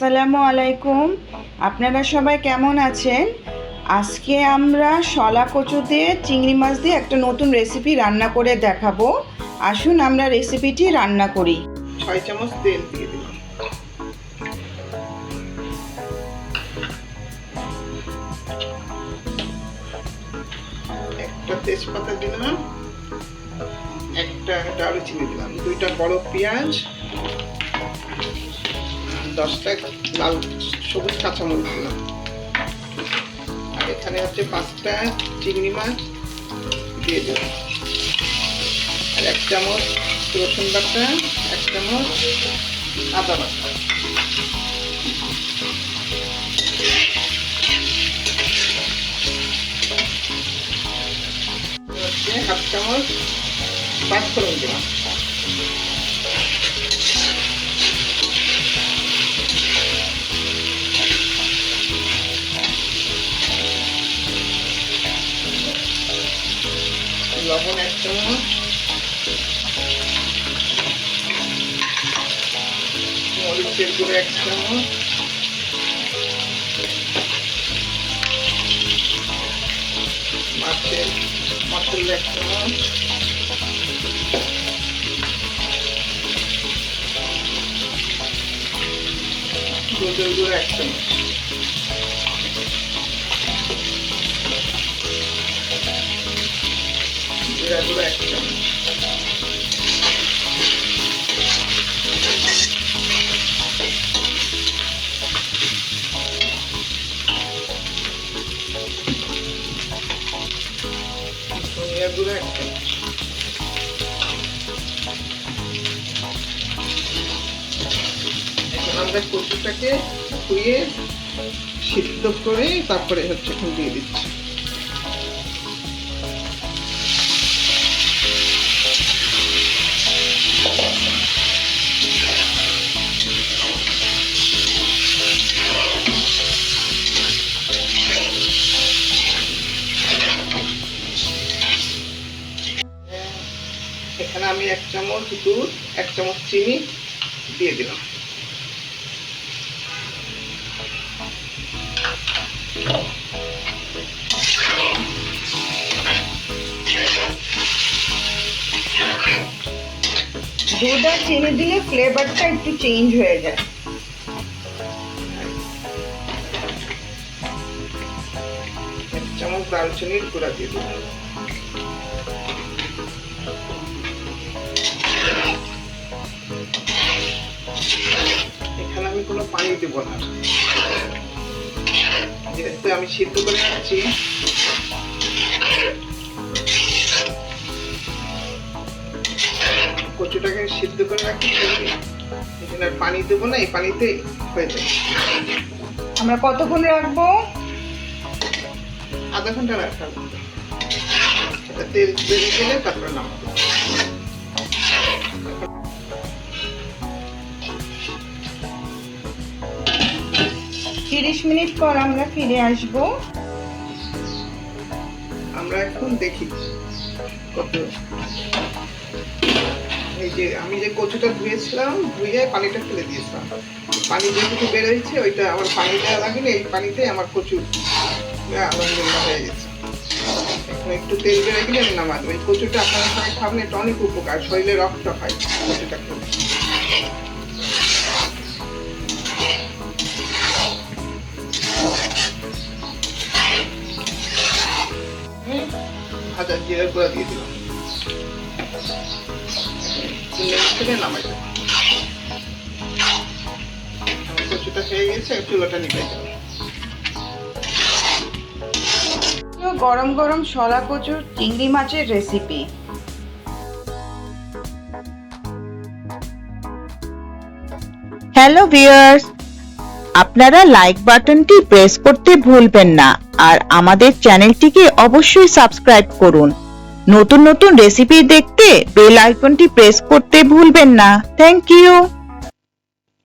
আসসালামু আলাইকুম। আপনারা সবাই কেমন আছেন? আজকে আমরা শলা কচু দিয়ে চিংড়ি মাছ দিয়ে একটা নতুন রেসিপি রান্না করে দেখাবো। আসুন আমরা রেসিপিটি রান্না করি। 6 চামচ তেল দিয়ে দিলাম। একটা তেজপাতা দিলাম, একটা দারুচিনি দিলাম, 2টা বড় পেঁয়াজ, 10টা লাল সবুজ কাঁচামরিচ দিলাম। আর এখানে হচ্ছে 5টা চিংড়ি মাছ দিয়ে দিলাম। আর 1 চামচ রসুন বাটা, 1 চামচ আদা বাটা, 1/2 চামচ পাঁচফোড়ন দিলাম। লবণ 1 চামচ, মরিচের গুঁড়ো 1 চামচ, মাছের মশলা 1 চামচ, হলুদের গুঁড়ো 1 চামচ, জিরা গুঁড়ো 1 চামচ, ধনিয়া গুঁড়ো 1 চামচ। এখন আমরা কচুটাকে ধুয়ে সিদ্ধ করে তারপরে হচ্ছে এখন দিয়ে দিচ্ছি। এখানে আমি 1 চামচ দুধ, 1 চামচ চিনি দিয়ে দিলাম। দুধ আর চিনি দিলে ফ্লেভারটা একটু চেঞ্জ হয়ে যায়। 1 চামচ দারুচিনির গুঁড়া দিয়ে দিলাম। এখানে আমি কোনো পানি দেব না, যেহেতু আমি সিদ্ধ করে রাখছি। কচুটাকে সিদ্ধ করে রাখছি, এখানে আর পানি দেবো না, এই পানিতে হয়ে যাবে। আমরা কতক্ষণ রাখবো? আধা ঘন্টা রাখলাম। তেল বেরিয়ে গেলে তারপরে নামাবো। 30 মিনিট পর আমরা ফিরে আসব। আমরা এখন দেখি কত। এই যে আমি যে কচুটা ধুয়েছিলাম, ধুয়ে পানিটা ফেলে দিয়েছিলাম, পানি যেটুকু বেরোচ্ছে ওইটা আবার পানি দেওয়া লাগেনি, এই পানিতে আমার কচু আলহামদুলিল্লাহ হয়ে গেছে। এখন একটু তেল বেড়ে গেলে আমি নামা দেবো। এই কচুটা আপনারা সবাই খাবেন, এটা অনেক উপকার, শরীরে রক্ত হয় কচুটা খেলে। ভাজা জিরার গুঁড়া দিয়ে দিলাম, নামাই দেবো। কচুটা হয়ে গেছে, চুলাটা নিভে যাবে। গরম গরম শলা কচুর চিংড়ি মাছের রেসিপি। হ্যালো ভিউয়ার্স, আপনারা লাইক বাটনটি প্রেস করতে ভুলবেন না আর আমাদের চ্যানেলটিকে অবশ্যই সাবস্ক্রাইব করুন। নতুন নতুন রেসিপি দেখতে বেল আইকনটি প্রেস করতে ভুলবেন না। Thank you.